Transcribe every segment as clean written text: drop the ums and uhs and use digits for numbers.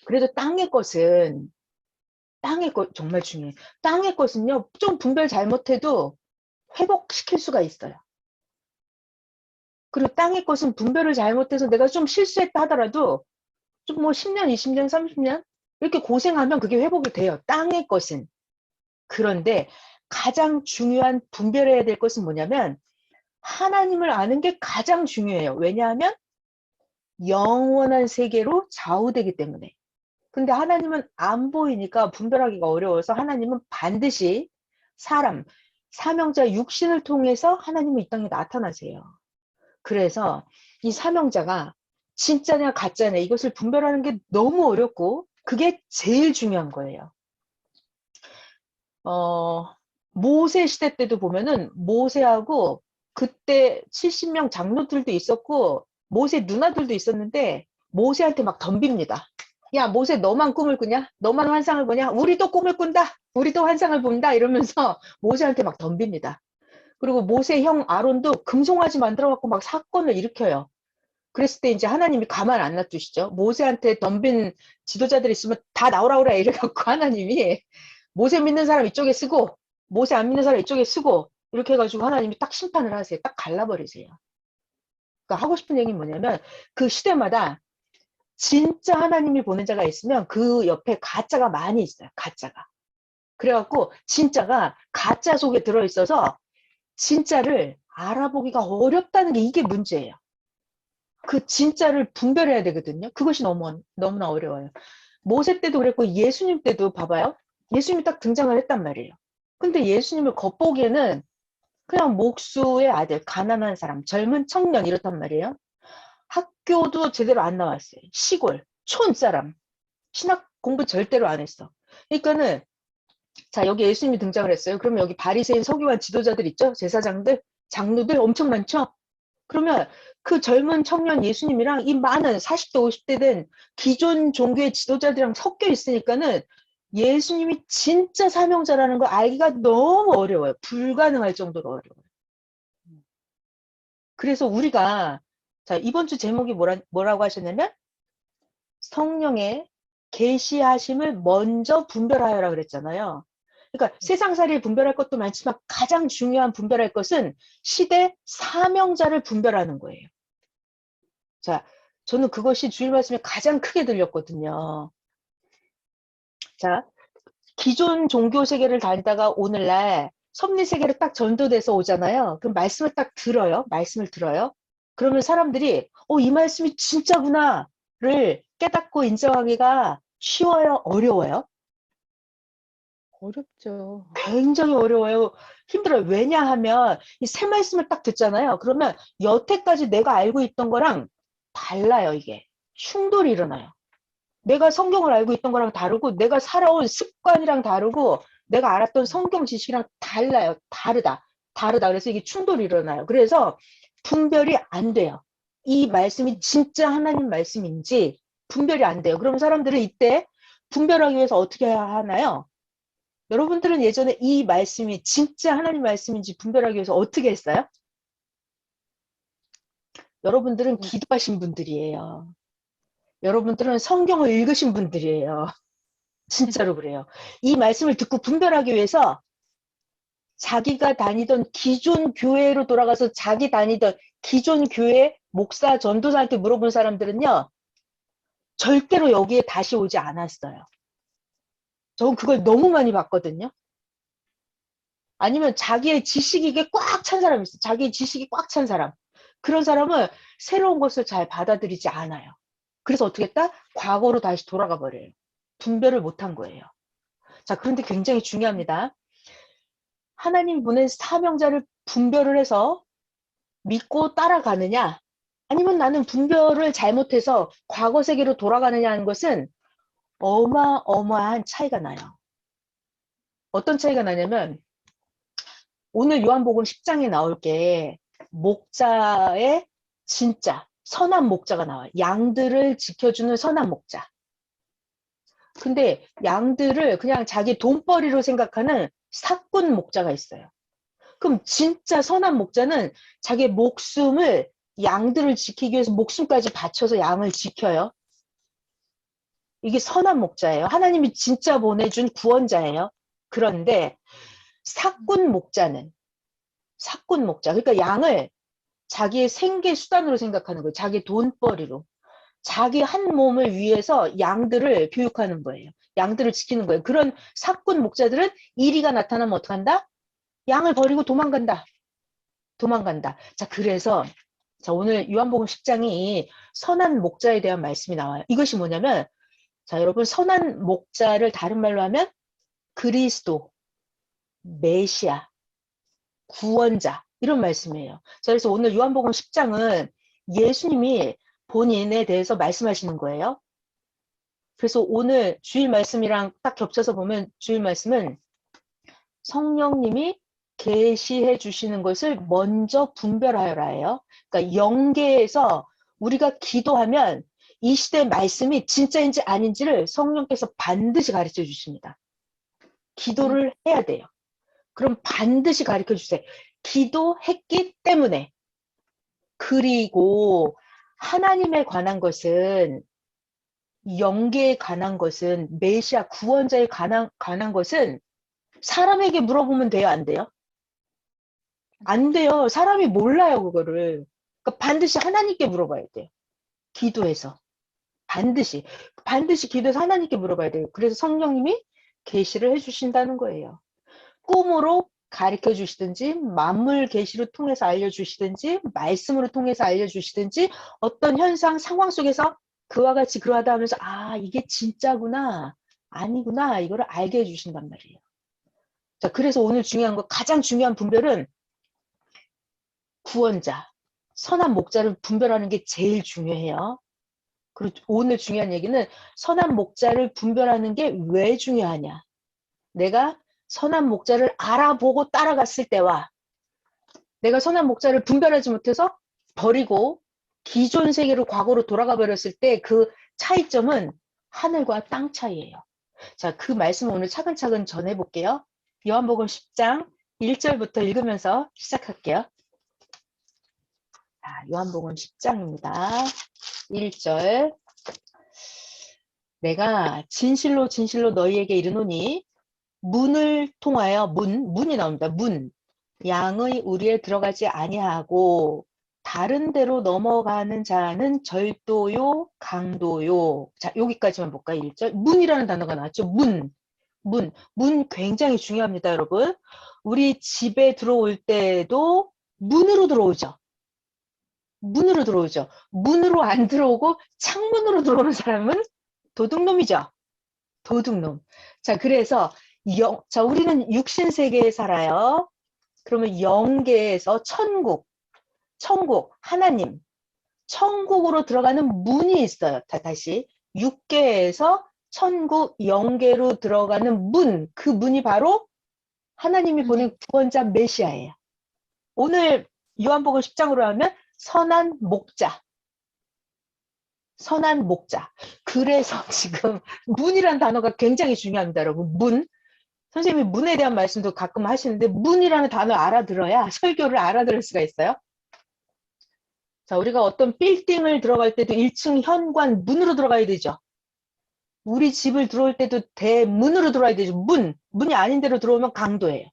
그래도 땅의 것 정말 중요해요. 땅의 것은요, 좀 분별 잘못해도 회복시킬 수가 있어요. 그리고 땅의 것은 분별을 잘못해서 내가 좀 실수했다 하더라도 좀 뭐 10년, 20년, 30년 이렇게 고생하면 그게 회복이 돼요. 땅의 것은. 그런데 가장 중요한 분별해야 될 것은 뭐냐면 하나님을 아는 게 가장 중요해요. 왜냐하면 영원한 세계로 좌우되기 때문에. 근데 하나님은 안 보이니까 분별하기가 어려워서 하나님은 반드시 사람, 사명자 육신을 통해서 하나님은 이 땅에 나타나세요. 그래서 이 사명자가 진짜냐 가짜냐 이것을 분별하는 게 너무 어렵고 그게 제일 중요한 거예요. 모세 시대 때도 보면은 모세하고 그때 70명 장로들도 있었고 모세 누나들도 있었는데 모세한테 막 덤빕니다. 야, 모세 너만 꿈을 꾸냐? 너만 환상을 보냐? 우리도 꿈을 꾼다. 우리도 환상을 본다. 이러면서 모세한테 막 덤빕니다. 그리고 모세 형 아론도 금송아지 만들어 갖고 막 사건을 일으켜요. 그랬을 때 이제 하나님이 가만 안 놔두시죠. 모세한테 덤빈 지도자들이 있으면 다 나오라 그래 이래 갖고 하나님이 모세 믿는 사람 이쪽에 쓰고 모세 안 믿는 사람 이쪽에 쓰고 이렇게 해가지고 하나님이 딱 심판을 하세요. 딱 갈라버리세요. 그러니까 하고 싶은 얘기는 뭐냐면 그 시대마다 진짜 하나님이 보낸 자가 있으면 그 옆에 가짜가 많이 있어요. 가짜가. 그래갖고 진짜가 가짜 속에 들어있어서 진짜를 알아보기가 어렵다는 게 이게 문제예요. 그 진짜를 분별해야 되거든요. 그것이 너무나 어려워요. 모세 때도 그랬고 예수님 때도 봐봐요. 예수님이 딱 등장을 했단 말이에요. 근데 예수님을 겉보기에는 그냥 목수의 아들, 가난한 사람, 젊은 청년 이렇단 말이에요. 학교도 제대로 안 나왔어요. 시골, 촌 사람. 신학 공부 절대로 안 했어. 그러니까는 자 여기 예수님이 등장을 했어요. 그러면 여기 바리새인 서기관 지도자들 있죠? 제사장들, 장로들 엄청 많죠? 그러면 그 젊은 청년 예수님이랑 이 많은 40대 50대 된 기존 종교의 지도자들이랑 섞여 있으니까는 예수님이 진짜 사명자라는 거 알기가 너무 어려워요. 불가능할 정도로 어려워요. 그래서 우리가 자 이번 주 제목이 뭐라고 하셨냐면 성령의 계시하심을 먼저 분별하여라 그랬잖아요. 그러니까 세상살이를 분별할 것도 많지만 가장 중요한 분별할 것은 시대 사명자를 분별하는 거예요. 자, 저는 그것이 주일 말씀에 가장 크게 들렸거든요. 자, 기존 종교 세계를 다니다가 오늘날 섭리 세계로 딱 전도돼서 오잖아요. 그럼 말씀을 딱 들어요. 말씀을 들어요. 그러면 사람들이 이 말씀이 진짜구나를 깨닫고 인정하기가 쉬워요? 어려워요? 어렵죠. 굉장히 어려워요. 힘들어요. 왜냐하면 이 새 말씀을 딱 듣잖아요. 그러면 여태까지 내가 알고 있던 거랑 달라요, 이게. 충돌이 일어나요. 내가 성경을 알고 있던 거랑 다르고 내가 살아온 습관이랑 다르고 내가 알았던 성경 지식이랑 달라요. 다르다. 그래서 이게 충돌이 일어나요. 그래서 분별이 안 돼요. 이 말씀이 진짜 하나님 말씀인지 분별이 안 돼요. 그럼 사람들은 이때 분별하기 위해서 어떻게 해야 하나요? 여러분들은 예전에 이 말씀이 진짜 하나님 말씀인지 분별하기 위해서 어떻게 했어요? 여러분들은 기도하신 분들이에요. 여러분들은 성경을 읽으신 분들이에요. 진짜로 그래요. 이 말씀을 듣고 분별하기 위해서 자기가 다니던 기존 교회로 돌아가서 자기 다니던 기존 교회 목사, 전도사한테 물어본 사람들은요. 절대로 여기에 다시 오지 않았어요. 저는 그걸 너무 많이 봤거든요. 아니면 자기의 지식이 이게 꽉 찬 사람이 있어요. 자기의 지식이 꽉 찬 사람. 그런 사람은 새로운 것을 잘 받아들이지 않아요. 그래서 어떻게 했다? 과거로 다시 돌아가 버려요. 분별을 못한 거예요. 자, 그런데 굉장히 중요합니다. 하나님 보낸 사명자를 분별을 해서 믿고 따라가느냐 아니면 나는 분별을 잘못해서 과거 세계로 돌아가느냐 하는 것은 어마어마한 차이가 나요. 어떤 차이가 나냐면 오늘 요한복음 10장에 나올 게 목자의 진짜 선한 목자가 나와요. 양들을 지켜주는 선한 목자. 근데 양들을 그냥 자기 돈벌이로 생각하는 사꾼 목자가 있어요. 그럼 진짜 선한 목자는 자기 목숨을 양들을 지키기 위해서 목숨까지 바쳐서 양을 지켜요. 이게 선한 목자예요. 하나님이 진짜 보내준 구원자예요. 그런데 사꾼 목자는 사꾼 목자. 그러니까 양을 자기의 생계 수단으로 생각하는 거예요. 자기 돈벌이로. 자기 한 몸을 위해서 양들을 교육하는 거예요. 양들을 지키는 거예요. 그런 사꾼 목자들은 이리가 나타나면 어떡한다? 양을 버리고 도망간다. 도망간다. 자, 그래서 자, 오늘 요한복음 10장이 선한 목자에 대한 말씀이 나와요. 이것이 뭐냐면 자, 여러분 선한 목자를 다른 말로 하면 그리스도, 메시아, 구원자 이런 말씀이에요. 자, 그래서 오늘 요한복음 10장은 예수님이 본인에 대해서 말씀하시는 거예요. 그래서 오늘 주일 말씀이랑 딱 겹쳐서 보면 주일 말씀은 성령님이 계시해 주시는 것을 먼저 분별하여라예요. 그러니까 영계에서 우리가 기도하면 이 시대 말씀이 진짜인지 아닌지를 성령께서 반드시 가르쳐 주십니다. 기도를 해야 돼요. 그럼 반드시 가르쳐 주세요. 기도했기 때문에. 그리고 하나님에 관한 것은 영계에 관한 것은 메시아 구원자에 관한 것은 사람에게 물어보면 돼요? 안 돼요? 안 돼요. 사람이 몰라요, 그거를. 그러니까 반드시 하나님께 물어봐야 돼요. 기도해서. 반드시. 반드시 기도해서 하나님께 물어봐야 돼요. 그래서 성령님이 계시를 해주신다는 거예요. 꿈으로 가르쳐 주시든지, 만물 계시로 통해서 알려주시든지, 말씀으로 통해서 알려주시든지, 어떤 현상, 상황 속에서 그와 같이 그러하다 하면서, 아, 이게 진짜구나, 아니구나, 이거를 알게 해주신단 말이에요. 자, 그래서 오늘 중요한 거, 가장 중요한 분별은 구원자, 선한 목자를 분별하는 게 제일 중요해요. 그리고 오늘 중요한 얘기는 선한 목자를 분별하는 게 왜 중요하냐. 내가 선한 목자를 알아보고 따라갔을 때와 내가 선한 목자를 분별하지 못해서 버리고 기존 세계로 과거로 돌아가 버렸을 때 그 차이점은 하늘과 땅 차이예요. 자, 그 말씀을 오늘 차근차근 전해볼게요. 요한복음 10장 1절부터 읽으면서 시작할게요. 자, 요한복음 10장입니다. 1절. 내가 진실로 진실로 너희에게 이르노니 문을 통하여 문이 나옵니다. 문. 양의 우리에 들어가지 아니하고 다른 데로 넘어가는 자는 절도요, 강도요. 자, 여기까지만 볼까요? 1절. 문이라는 단어가 나왔죠. 문 굉장히 중요합니다, 여러분. 우리 집에 들어올 때도 문으로 들어오죠. 문으로 들어오죠. 문으로 안 들어오고 창문으로 들어오는 사람은 도둑놈이죠. 도둑놈. 자, 그래서 자, 우리는 육신 세계에 살아요. 그러면 영계에서 천국, 하나님, 천국으로 들어가는 문이 있어요. 다시 육계에서 천국, 영계로 들어가는 문, 그 문이 바로 하나님이 보낸 구원자 메시아예요. 오늘 요한복음 10장으로 하면 선한 목자. 선한 목자. 그래서 지금 문이라는 단어가 굉장히 중요합니다, 여러분. 문. 선생님이 문에 대한 말씀도 가끔 하시는데 문이라는 단어 알아들어야 설교를 알아들을 수가 있어요. 자, 우리가 어떤 빌딩을 들어갈 때도 1층 현관 문으로 들어가야 되죠. 우리 집을 들어올 때도 대문으로 들어와야 되죠. 문이 아닌 데로 들어오면 강도예요.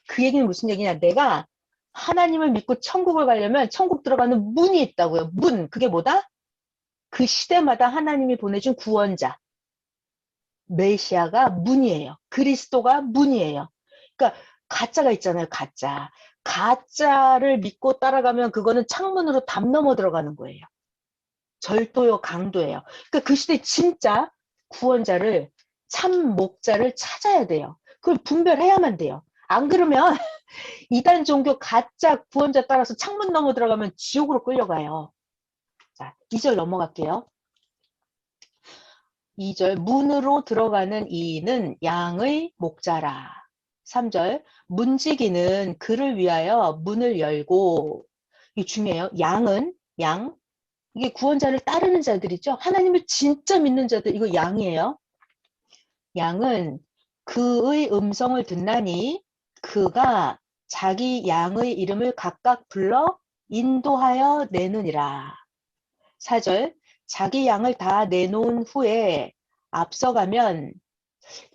그 얘기는 무슨 얘기냐. 내가 하나님을 믿고 천국을 가려면 천국 들어가는 문이 있다고요. 문. 그게 뭐다? 그 시대마다 하나님이 보내준 구원자. 메시아가 문이에요. 그리스도가 문이에요. 그러니까 가짜가 있잖아요. 가짜. 가짜를 믿고 따라가면 그거는 창문으로 담 넘어 들어가는 거예요. 절도요, 강도예요. 그러니까 그 시대 진짜 구원자를 참 목자를 찾아야 돼요. 그걸 분별해야만 돼요. 안 그러면 이단 종교 가짜 구원자 따라서 창문 넘어 들어가면 지옥으로 끌려가요. 자, 2절 넘어갈게요. 2절 문으로 들어가는 이는 양의 목자라. 3절 문지기는 그를 위하여 문을 열고. 이게 중요해요. 양은 양. 이게 구원자를 따르는 자들이죠. 하나님을 진짜 믿는 자들. 이거 양이에요. 양은 그의 음성을 듣나니 그가 자기 양의 이름을 각각 불러 인도하여 내느니라. 4절 자기 양을 다 내놓은 후에 앞서가면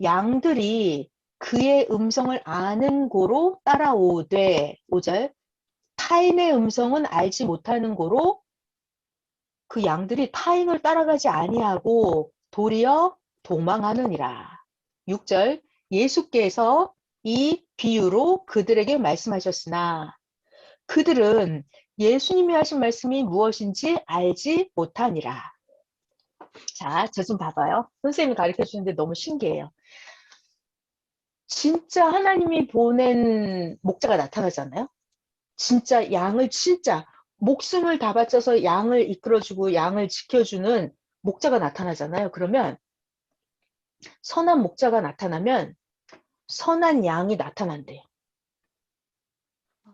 양들이 그의 음성을 아는 고로 따라오되 5절 타인의 음성은 알지 못하는 고로 그 양들이 타인을 따라가지 아니하고 도리어 도망하느니라. 6절 예수께서 이 비유로 그들에게 말씀하셨으나 그들은 예수님이 하신 말씀이 무엇인지 알지 못하니라. 자, 저 좀 봐봐요. 선생님이 가르쳐 주는데 너무 신기해요. 진짜 하나님이 보낸 목자가 나타나잖아요. 진짜 양을 진짜 목숨을 다 바쳐서 양을 이끌어주고 양을 지켜주는 목자가 나타나잖아요. 그러면 선한 목자가 나타나면 선한 양이 나타난대요.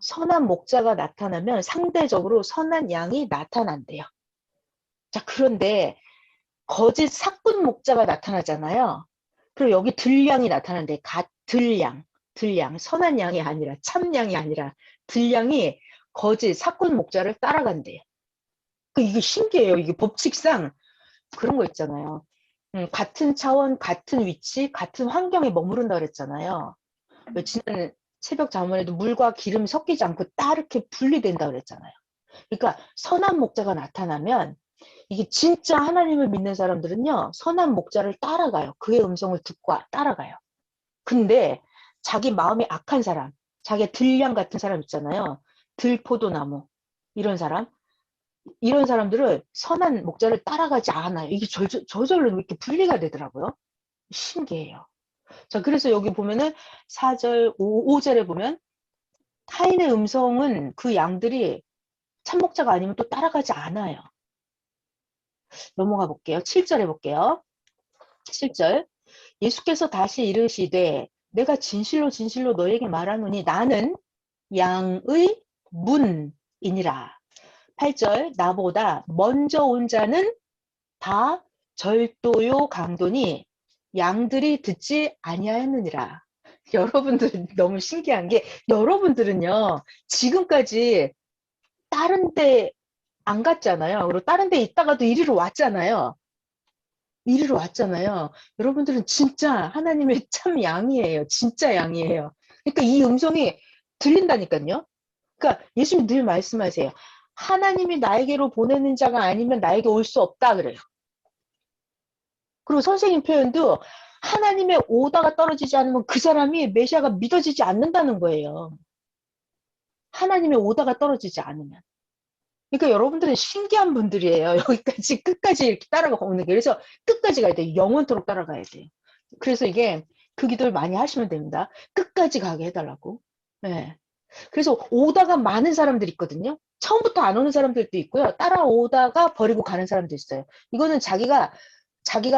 선한 목자가 나타나면 상대적으로 선한 양이 나타난대요. 자, 그런데 거짓 사꾼 목자가 나타나잖아요. 그리고 여기 들량이 나타나는데 들량, 선한 양이 아니라 참양이 아니라 들량이 거짓 사꾼 목자를 따라간대요. 이게 신기해요. 이게 법칙상 그런 거 있잖아요. 같은 차원, 같은 위치, 같은 환경에 머무른다 그랬잖아요. 지난 새벽 자문에도 물과 기름이 섞이지 않고 따르게 분리된다 그랬잖아요. 그러니까 선한 목자가 나타나면 이게 진짜 하나님을 믿는 사람들은요. 선한 목자를 따라가요. 그의 음성을 듣고 따라가요. 근데 자기 마음이 악한 사람, 자기 들량 같은 사람 있잖아요. 들포도나무 이런 사람들은 선한 목자를 따라가지 않아요. 이게 저절로 이렇게 분리가 되더라고요. 신기해요. 자, 그래서 여기 보면은 4절, 5절에 보면 타인의 음성은 그 양들이 참목자가 아니면 또 따라가지 않아요. 넘어가 볼게요. 7절에 볼게요. 7절. 예수께서 다시 이르시되 내가 진실로 진실로 너에게 말하노니 나는 양의 문이니라. 8절. 나보다 먼저 온 자는 다 절도요 강도니 양들이 듣지 아니하였느니라. 여러분들 너무 신기한 게 여러분들은요 지금까지 다른 데 안 갔잖아요. 그리고 다른 데 있다가도 이리로 왔잖아요. 이리로 왔잖아요. 여러분들은 진짜 하나님의 참 양이에요. 진짜 양이에요. 그러니까 이 음성이 들린다니까요. 그러니까 예수님 늘 말씀하세요. 하나님이 나에게로 보내는 자가 아니면 나에게 올 수 없다 그래요. 그리고 선생님 표현도 하나님의 오다가 떨어지지 않으면 그 사람이 메시아가 믿어지지 않는다는 거예요. 하나님의 오다가 떨어지지 않으면. 그러니까 여러분들은 신기한 분들이에요. 여기까지 끝까지 이렇게 따라가 오는 게. 그래서 끝까지 가야 돼요. 영원토록 따라가야 돼요. 그래서 이게 그 기도를 많이 하시면 됩니다. 끝까지 가게 해달라고. 네. 그래서 오다가 많은 사람들이 있거든요. 처음부터 안 오는 사람들도 있고요. 따라오다가 버리고 가는 사람도 있어요. 이거는 자기가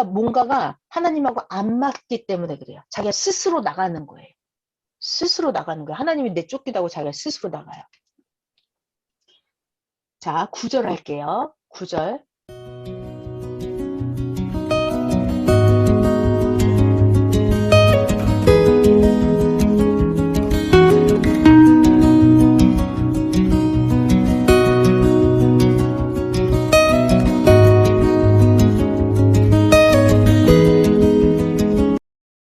뭔가가 하나님하고 안 맞기 때문에 그래요. 자기가 스스로 나가는 거예요. 스스로 나가는 거예요. 하나님이 내쫓기다고 자기가 스스로 나가요. 자, 9절 할게요. 9절.